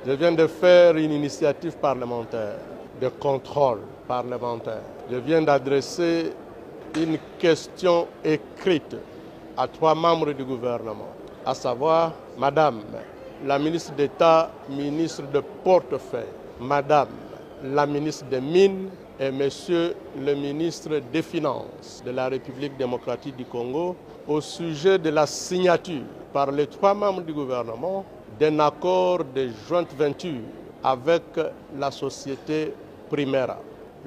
Je viens de faire une initiative parlementaire, de contrôle parlementaire. Je viens d'adresser une question écrite à 3 membres du gouvernement, à savoir Madame la ministre d'État, ministre de portefeuille, Madame la ministre des Mines et Monsieur le ministre des Finances de la République démocratique du Congo au sujet de la signature par les 3 membres du gouvernement d'un accord de joint venture avec la société Primera.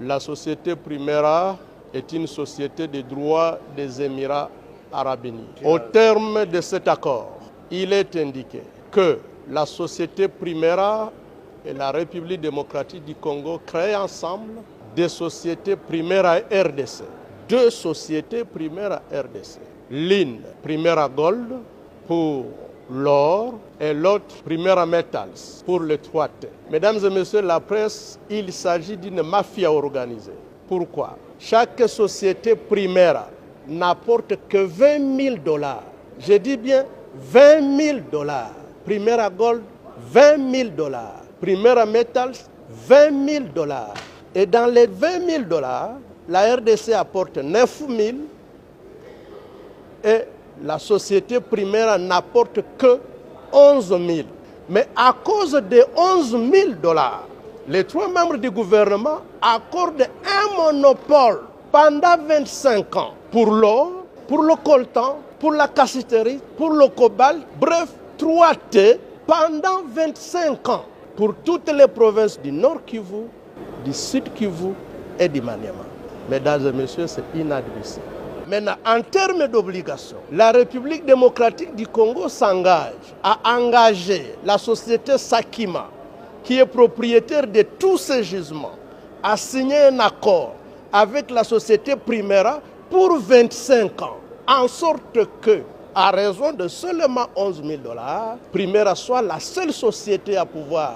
La société Primera est une société de droit des Émirats arabes unis. Au terme de cet accord, il est indiqué que la société Primera et la République démocratique du Congo créent ensemble des sociétés Primera RDC. 2 sociétés Primera RDC. L'une, Primera Gold, pour l'or, et l'autre, Primera Metals, pour le 3T. Mesdames et messieurs la presse, il s'agit d'une mafia organisée. Pourquoi? Chaque société Primera n'apporte que $20 000. Je dis bien $20 000. Primera Gold, $20 000. Primera Metals, $20 000. Et dans les $20 000, la RDC apporte 9 000 et la société Primera n'apporte que 11 000. Mais à cause des 11 000 $, les 3 membres du gouvernement accordent un monopole pendant 25 ans pour l'or, pour le coltan, pour la cassiterie, pour le cobalt, bref, 3T pendant 25 ans pour toutes les provinces du Nord Kivu, du Sud Kivu et du Maniema. Mesdames et messieurs, c'est inadmissible. Maintenant, en termes d'obligations, la République démocratique du Congo s'engage à engager la société Sakima, qui est propriétaire de tous ces gisements, à signer un accord avec la société Primera pour 25 ans, en sorte que, à raison de seulement 11 000 $, Primera soit la seule société à pouvoir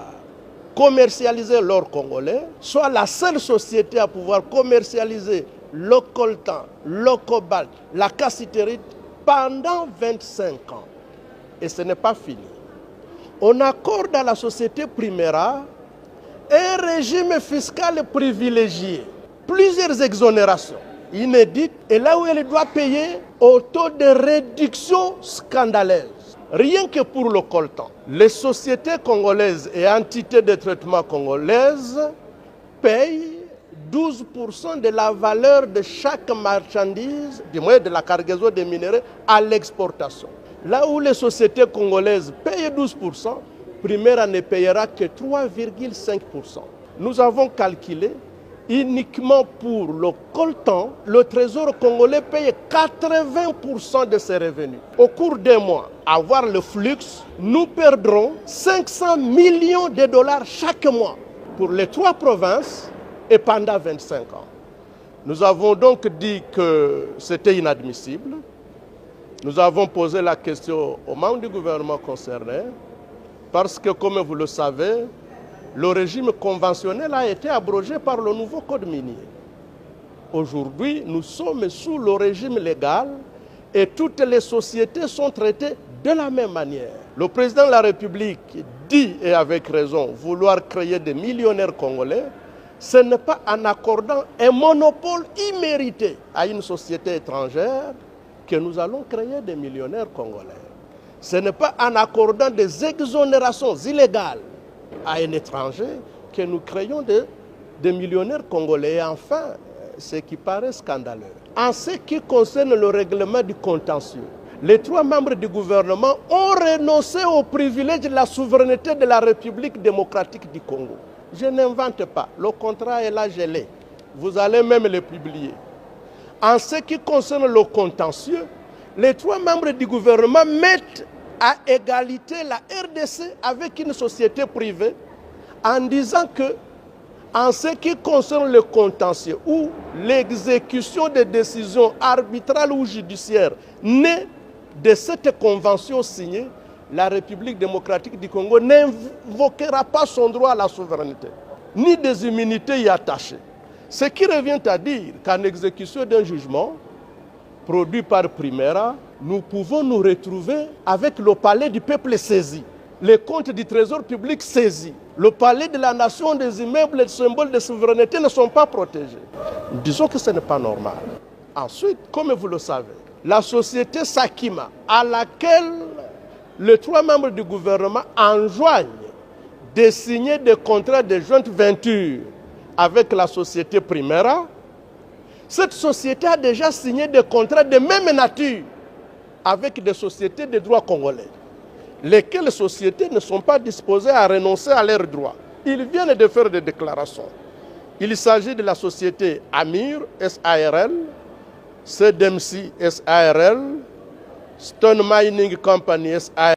commercialiser l'or congolais, soit la seule société à pouvoir commercialiser le coltan, le cobalt, la cassiterite pendant 25 ans. Et ce n'est pas fini. On accorde à la société Primera un régime fiscal privilégié, plusieurs exonérations inédites, et là où elle doit payer au taux de réduction scandaleuse. Rien que pour le coltan, les sociétés congolaises et entités de traitement congolaises payent 12% de la valeur de chaque marchandise, du moins de la cargaison des minéraux, à l'exportation. Là où les sociétés congolaises payent 12%, Primera ne payera que 3,5%. Nous avons calculé uniquement pour le coltan, le Trésor congolais paye 80% de ses revenus. Au cours d'un mois, à voir le flux, nous perdrons 500 millions de $ chaque mois pour les 3 provinces et pendant 25 ans. Nous avons donc dit que c'était inadmissible. Nous avons posé la question aux membres du gouvernement concerné parce que, comme vous le savez, le régime conventionnel a été abrogé par le nouveau code minier. Aujourd'hui, nous sommes sous le régime légal et toutes les sociétés sont traitées de la même manière. Le président de la République dit, et avec raison, vouloir créer des millionnaires congolais. Ce n'est pas en accordant un monopole immérité à une société étrangère que nous allons créer des millionnaires congolais. Ce n'est pas en accordant des exonérations illégales à un étranger que nous créons des millionnaires congolais. Et enfin, ce qui paraît scandaleux, en ce qui concerne le règlement du contentieux, les 3 membres du gouvernement ont renoncé au privilège de la souveraineté de la République démocratique du Congo. Je n'invente pas, le contrat est là gelé. Vous allez même le publier. En ce qui concerne le contentieux, les 3 membres du gouvernement mettent à égalité la RDC avec une société privée en disant que, en ce qui concerne le contentieux ou l'exécution des décisions arbitrales ou judiciaires nées de cette convention signée, la République démocratique du Congo n'invoquera pas son droit à la souveraineté, ni des immunités y attachées. Ce qui revient à dire qu'en exécution d'un jugement produit par Primera, nous pouvons nous retrouver avec le palais du peuple saisi. les comptes du trésor public saisis. Le palais de la nation, des immeubles, les symboles de souveraineté ne sont pas protégés. Disons que ce n'est pas normal. Ensuite, comme vous le savez, la société Sakima, à laquelle les 3 membres du gouvernement enjoignent de signer des contrats de jointe venture avec la société Primera, cette société a déjà signé des contrats de même nature avec des sociétés de droit congolais, lesquelles sociétés ne sont pas disposées à renoncer à leurs droits. Ils viennent de faire des déclarations. Il s'agit de la société Amir SARL, CDMC SARL, Stone Mining Company SARL,